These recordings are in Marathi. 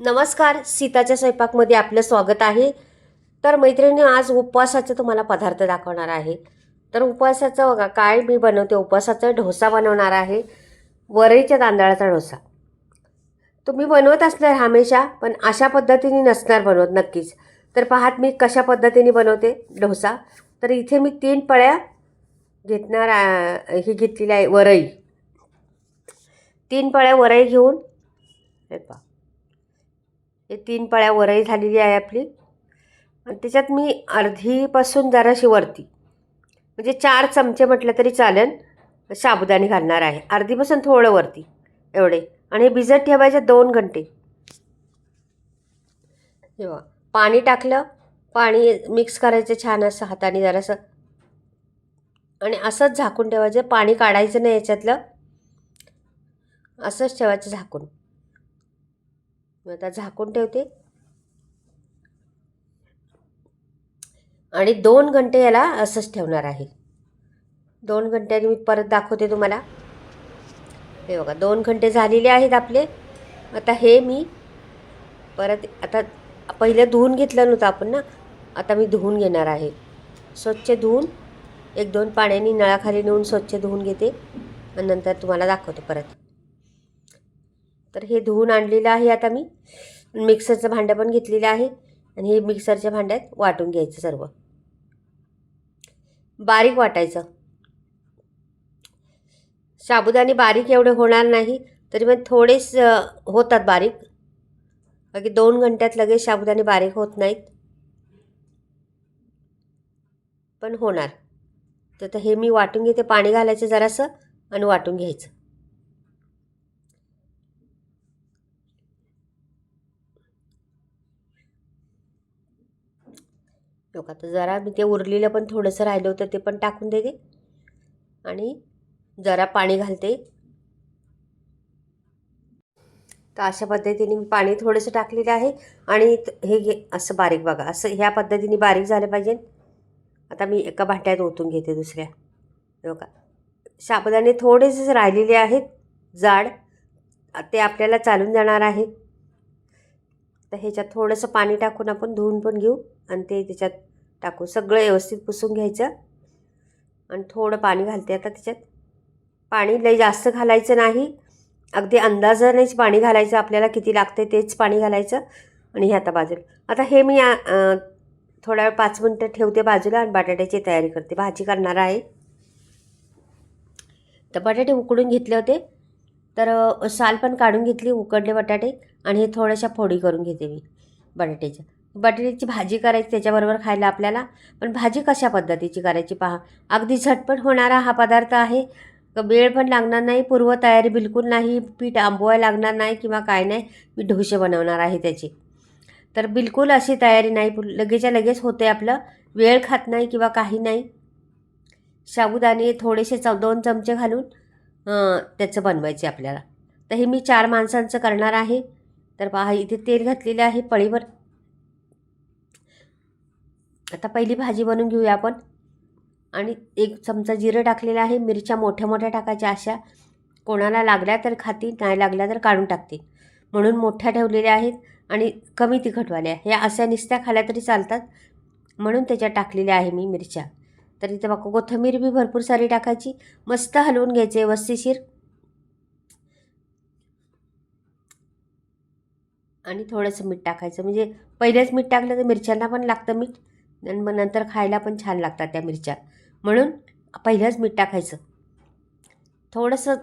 नमस्कार, सीताच्या स्वयंपाकमध्ये आपलं स्वागत आहे. तर मैत्रिणी, आज उपवासाचे तुम्हाला पदार्थ दाखवणार आहे. तर उपवासाचं बघा काय मी बनवते. उपवासाचा डोसा बनवणार आहे, वरईच्या तांदळाचा डोसा. तुम्ही बनवत असणार हमेशा, पण अशा पद्धतीने नसणार बनवत नक्कीच. तर पाहात मी कशा पद्धतीने बनवते डोसा. तर इथे मी 3 पळ्या घेतणार ही घेतलेली आहे वरई. 3 पळ्या वरई घेऊन हे पहा, हे 3 पळ्या वरई झालेली आहे आपली. आणि त्याच्यात मी अर्धीपासून जराशी वरती म्हणजे 4 चमचे म्हटलं तरी चालेल साबुदाणे घालणार आहे. अर्धीपासून थोडं वरती एवढे. आणि हे भिजत ठेवायचे 2 घंटे. जेव्हा पाणी टाकलं, पाणी मिक्स करायचं छान असं हाताने जरासं, आणि असंच झाकून ठेवायचं. पाणी काढायचं नाही याच्यातलं, असंच ठेवायचं झाकून. आता झाकून ठेवते आणि 2 घंटे याला असंच ठेवणार आहे. 2 घंट्याने मी परत दाखवते तुम्हाला. हे बघा 2 घंटे झालेले आहेत आपले. आता हे मी परत आता पहिले धुवून घेतलं नव्हतं आपण ना, आता मी धुवून घेणार आहे. स्वच्छ धुवून 1-2 पाण्याने नळाखाली नेऊन स्वच्छ धुवून घेते आणि नंतर तुम्हाला दाखवते परत. तर हे धुवून आणलेलं आहे. आता मी मिक्सरचं भांडं पण घेतलेलं आहे आणि हे मिक्सरच्या भांड्यात वाटून घ्यायचं. सर्व बारीक वाटायचं. साबुदाणे बारीक एवढे होणार नाही, तरी पण थोडेच होतात बारीक. बाकी 2 घंट्यात लगेच साबुदाणे बारीक होत नाहीत, पण होणार. तर हे मी वाटून घेते. पाणी घालायचं जरासं आणि वाटून घ्यायचं. लोक आता जरा मी ते उरलेलं पण थोडंसं राहिलं होतं ते पण टाकून देते आणि जरा पाणी घालते. तर अशा पद्धतीने मी पाणी थोडंसं टाकलेलं आहे आणि हे असं बारीक बघा, असं ह्या पद्धतीने बारीक झालं पाहिजे. आता मी एका भांड्यात ओतून घेते दुसऱ्या. बघा साबुदाणे थोडेसेच राहिलेले आहेत जाड, ते आपल्याला चालून जाणार आहे. तर ह्याच्यात थोडंसं पाणी टाकून आपण धुवून पण घेऊ आणि ते त्याच्यात टाकू. सगळं व्यवस्थित पुसून घ्यायचं आणि थोडं पाणी घालते आता त्याच्यात. पाणी लई जास्त घालायचं नाही, अगदी अंदाजानेच पाणी घालायचं. आपल्याला किती लागते तेच पाणी घालायचं. आणि हे आता बाजूला. आता हे मी थोड्या वेळ 5 मिनटं ठेवते बाजूला आणि बटाट्याची तयारी करते. भाजी करणार आहे. तर बटाटे उकडून घेतले होते, तर साल पण काढून घेतली. उकडले बटाटे आणि हे थोड्याशा फोडी करून घेते मी बटाट्याच्या. बटाट्याची भाजी करायची त्याच्याबरोबर खायला आपल्याला. पण भाजी कशा पद्धतीची करायची पहा. अगदी झटपट होणारा हा पदार्थ आहे. वेळ पण लागणार नाही, पूर्वतयारी बिलकुल नाही, पीठ आंबवायला लागणार नाही किंवा काय नाही. मी डोसे बनवणार आहे त्याची. तर बिलकुल अशी तयारी नाही, लगेचच्या लगेच होते आपलं. वेळ खात नाही किंवा काही नाही. साबुदाणे थोडेसे 2 चमचे घालून त्याचं बनवायचे आपल्याला. तर हे मी 4 माणसांचं करणार आहे. तर पहा इथे तेल घातलेलं आहे पळीवर. आता पहिली भाजी बनवून घेऊया आपण. आणि 1 चमचा जिरं टाकलेलं आहे. मिरच्या मोठ्या मोठ्या टाकायच्या अशा. कोणाला लागल्या तर खाती, नाही लागल्या तर काढून टाकते, म्हणून मोठ्या ठेवलेल्या आहेत. आणि कमी तिखटवाल्या ह्या अशा निस्त्या खाल्या तरी चालतात, म्हणून त्याच्यात टाकलेल्या आहे मी मिरच्या. तर इथे बघा कोथिंबीर बी भरपूर सारी टाकायची. मस्त हलवून घ्यायचे व्यवस्थिशीर. आणि थोडंसं मीठ टाकायचं, म्हणजे पहिलेच मीठ टाकलं तर मिरच्यांना पण लागतं मीठ आणि मग नंतर खायला पण छान लागतात त्या मिरच्या, म्हणून पहिलंच मीठ टाकायचं. थोडंसं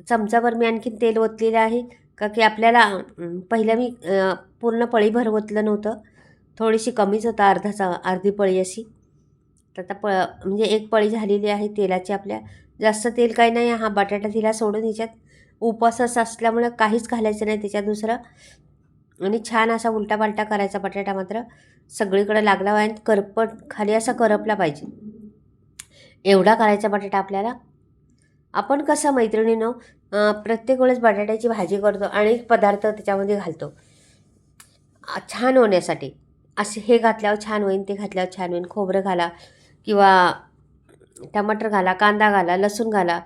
चमचाभर मी आणखीन तेल ओतलेलं आहे, का की आपल्याला पहिलं मी पूर्ण पळीभर ओतलं नव्हतं, थोडीशी कमीच होतं, अर्धी पळी अशी. तर आता म्हणजे 1 पळी झालेली आहे तेलाची आपल्या. जास्त तेल काही नाही. हा बटाटा तिला सोडून ह्याच्यात उपवास असल्यामुळं काहीच घालायचं नाही त्याच्यात दुसरं. आणि छान असा उलटा पालटा करायचा बटाटा, मात्र सगळीकडे लागला आणि करपट खाली असा करपला पाहिजे एवढा करायचा बटाटा आपल्याला. आपण कसं मैत्रिणीनं प्रत्येक वेळेस बटाट्याची भाजी करतो आणि पदार्थ त्याच्यामध्ये घालतो छान होण्यासाठी. असे हे घातल्यावर छान होईल, ते घातल्यावर छान होईल. खोबरं घाला किंवा टमाटर घाला, कांदा घाला, लसूण घाला,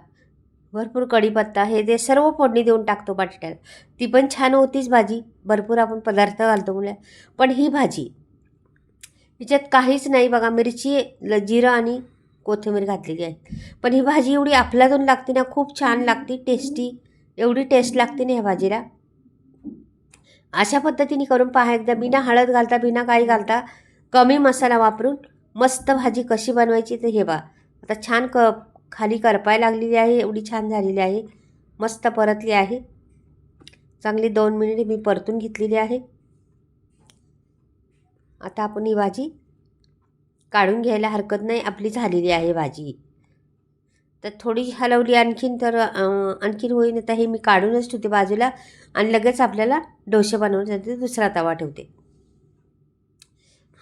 भरपूर कढीपत्ता हे ते सर्व फोडणी देऊन टाकतो बटाट्याला. ती पण छान होतीच भाजी. भरपूर आपण पदार्थ घालतो मुलं. पण ही भाजी हिच्यात काहीच नाही बघा. मिरची, जिरं आणि कोथिंबीर घातलेली आहे. पण ही भाजी एवढी अफलातून लागते ना, खूप छान लागते, टेस्टी. एवढी टेस्ट लागते ना ह्या भाजीला. अशा पद्धतीने करून पहा एकदा. बिना हळद घालता, बिना काही घालता, कमी मसाला वापरून मस्त भाजी कशी बनवायची ते हे बा. आता छान खाली करपायला लागलेली आहे. एवढी छान झालेली आहे. मस्त परतली आहे. चांगली 2 मिनिटे मी परतून घेतलेली आहे. आता आपण ही भाजी काढून घ्यायला हरकत नाही. आपली झालेली आहे भाजी. तर थोडी हलवली आणखीन तर आणखीन होईन. आता हे मी काढूनच ठेवते बाजूला आणि लगेच आपल्याला डोसे बनवण्यासाठी दुसरा तवा ठेवते.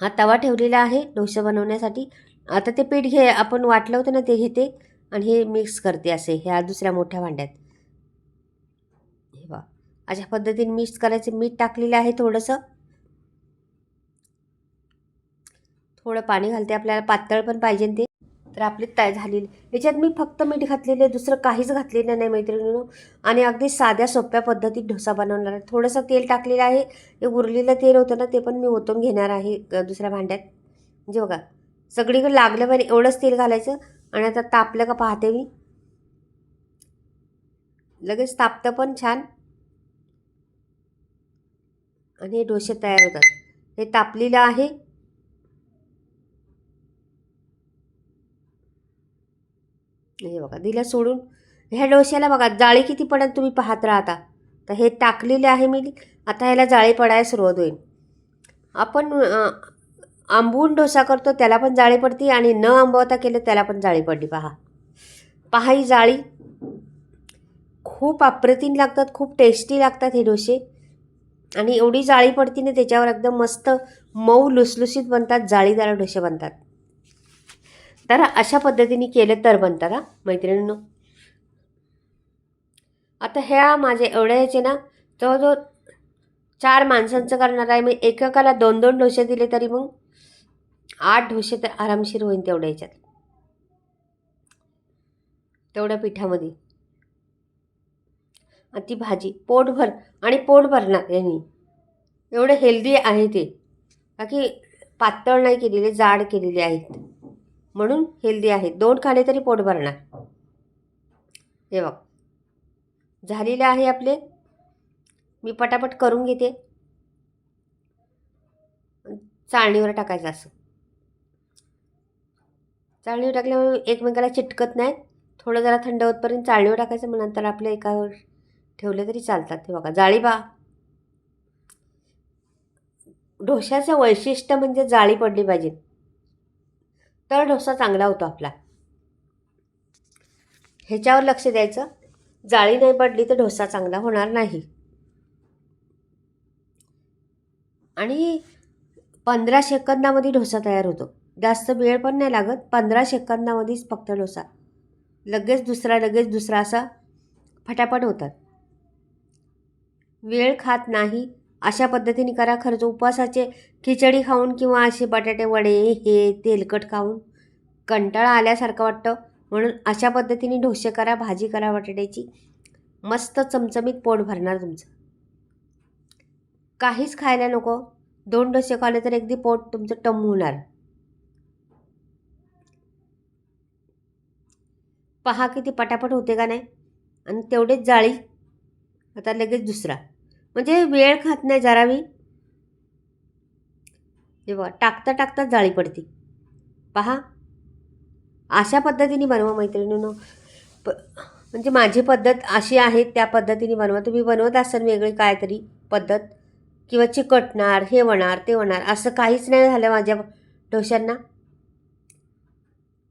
हा तवा ठेवलेला आहे डोसे बनवण्यासाठी. आता ते पीठ आपण वाटलं होतं ना ते घेते आणि हे मिक्स करते असे ह्या दुसऱ्या मोठ्या भांड्यात. हे बघा अशा पद्धतीने मिक्स करायचं. मीठ टाकलेलं आहे थोडंसं. थोडं पाणी घालते. आपल्याला पातळ पण पाहिजे ते. तर आपली झालेली. याच्यात मी फक्त मीठ घातलेलं आहे, दुसरं काहीच घातलेलं नाही मैत्रिणींनो. आणि अगदी साध्या सोप्या पद्धतीत डोसा बनवणार आहे. थोडंसं तेल टाकलेलं आहे. हे उरलेलं तेल होतं ना ते पण मी ओतून घेणार आहे दुसऱ्या भांड्यात. म्हणजे बघा सगळीकडे लागलं पाहिजे एवढंच तेल घालायचं. आणि आता तापलं का पाहते मी. लगेच तापतं पण छान. आणि हे डोसे तयार होतात. हे तापलेलं आहे. हे बघा दिलं सोडून. ह्या डोश्याला बघा जाळी किती पडत तुम्ही पाहत राहता. तर हे टाकलेले आहे मी. आता ह्याला जाळी पडायला सुरुवात होईल. आपण आंबवून डोसा करतो त्याला पण जाळी पडते आणि न आंबवता केलं त्याला पण जाळी पडली. पहा पहा ही जाळी. खूप अप्रतिम लागतात, खूप टेस्टी लागतात हे डोसे. आणि एवढी जाळी पडते ना त्याच्यावर एकदम मस्त मऊ लुसलुसीत बनतात, जाळीदार डोसे बनतात. तर अशा पद्धतीने केलं तर बनतात हा मैत्रिणींनो. आता ह्या माझ्या एवढ्या ह्याचे ना जवळजवळ 4 माणसांचं करणार आहे मी. एकेकाला 2-2 डोसे दिले तरी मग 8 डोसे तर आरामशीर होईल तेवढ्या ह्याच्यात, तेवढ्या पिठामध्ये. आणि ती भाजी पोटभर आणि पोट भरणार यांनी. एवढे हेल्दी आहे ते. बाकी पातळ नाही केलेले, जाड केलेले आहेत म्हणून हेल्दी आहेत. 2 खाले तरी पोट भरणार. हे बघ झालेले आहे आपले. मी पटापट करून घेते. चाळणीवर टाकायचं असं. चाळणीवर टाकल्यामुळे एकमेकाला चिटकत नाहीत. थोडं जरा थंड होतपर्यंत चाळणीवर टाकायचं. मग नंतर आपलं एकावर ठेवले तरी चालतात. ते बघा जाळी बा. डोश्याचं वैशिष्ट्य म्हणजे जाळी पडली पाहिजे तर डोसा चांगला होतो आपला. ह्याच्यावर लक्ष द्यायचं. जाळी नाही पडली तर डोसा चांगला होणार नाही. आणि 15 सेकंदामध्ये डोसा तयार होतो. जास्त वेळ पण नाही लागत. 15 सेकंदामध्येच फक्त डोसा. लगेच दुसरा असा फटाफट होतात. वेळ खात नाही. अशा पद्धतीने करा. खरंच उपवासाचे खिचडी खाऊन किंवा असे बटाटे वडे हे तेलकट खाऊन कंटाळा आल्यासारखं वाटतं. म्हणून अशा पद्धतीने डोसे करा, भाजी करा बटाट्याची. मस्त चमचमीत पोट भरणार तुमचं. काहीच खायला नको. 2 डोसे खाल्ले तर अगदी पोट तुमचं टम्म होणार. पहा किती पटापट होते का नाही. आणि तेवढेच जाळी. आता लगेच दुसरा. म्हणजे वेळ खात नाही जरावी. तेव्हा टाकता टाकता जाळी पडते. पहा अशा पद्धतीने बनवा मैत्रिणींनो. म्हणजे माझी पद्धत अशी आहे, त्या पद्धतीने बनवा. तुम्ही बनवत असाल वेगळी काहीतरी पद्धत किंवा चिकटणार, हे होणार ते होणार, असं काहीच नाही झालं माझ्या डोश्यांना.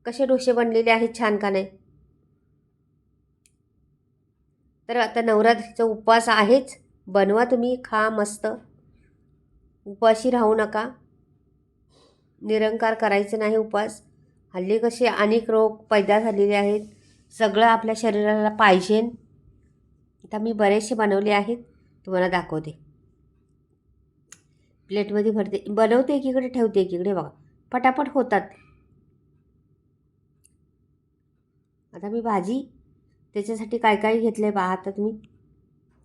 कसे डोसे बनलेले आहेत छान का नाही. तर आता नवरात्रीचा उपवास आहेच. बनवा तुम्ही, खा मस्त. उपाशी राहू नका. निरंकार करायचं नाही उपवास. हल्ली कसे अनेक रोग पैदा झालेले आहेत. सगळं आपल्या शरीराला पाहिजे. आता मी बरेचसे बनवले आहेत, तुम्हाला दाखवते. प्लेटमध्ये भरते, बनवते एकीकडे ठेवते एकीकडे. बघा पटापट होतात. आता मी भाजी त्याच्यासाठी काय काय घेतलं आहे पहा आता तुम्ही.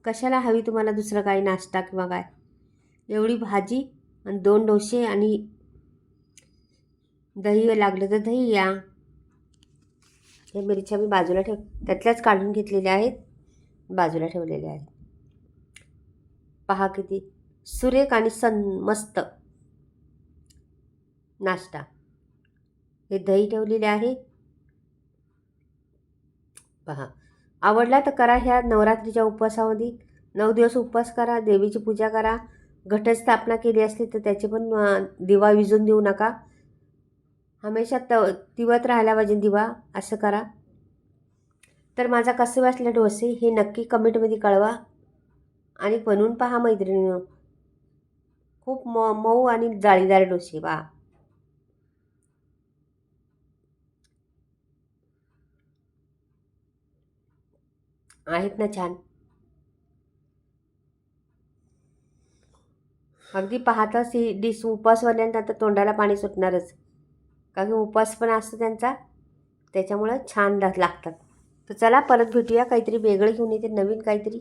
कशाला हवी तुम्हाला दुसरं काही नाश्ता किंवा काय. एवढी भाजी आणि 2 डोसे आणि दही लागलं तर दही या. हे मिरच्या मी बाजूला त्यातल्याच काढून घेतलेल्या आहेत, बाजूला ठेवलेल्या आहेत. पहा किती सुरेख आणि मस्त नाश्ता. हे दही ठेवलेले आहे. पहा, आवडला तर करा. ह्या नवरात्रीच्या उपवासामध्ये 9 दिवस उपवास करा, देवीची पूजा करा. घटस्थापना केली असली तर त्याचे पण दिवा विझून देऊ नका. हमेशा तिवत राहायला पाहिजे दिवा, असं करा. तर माझा कसे वाटले डोसे हे नक्की कमेंटमध्ये कळवा आणि बनवून पहा मैत्रिणींनो. खूप मऊ आणि जाळीदार डोसे पहा. आहेत ना छान. अगदी पाहताच ही डिश उपवासवाल्यांना तर तोंडाला पाणी सुटणारच, कारण उपवास पण असतो त्यांचा, त्याच्यामुळं छान लागतात. तर चला परत भेटूया, काहीतरी वेगळं घेऊन येते, नवीन काहीतरी.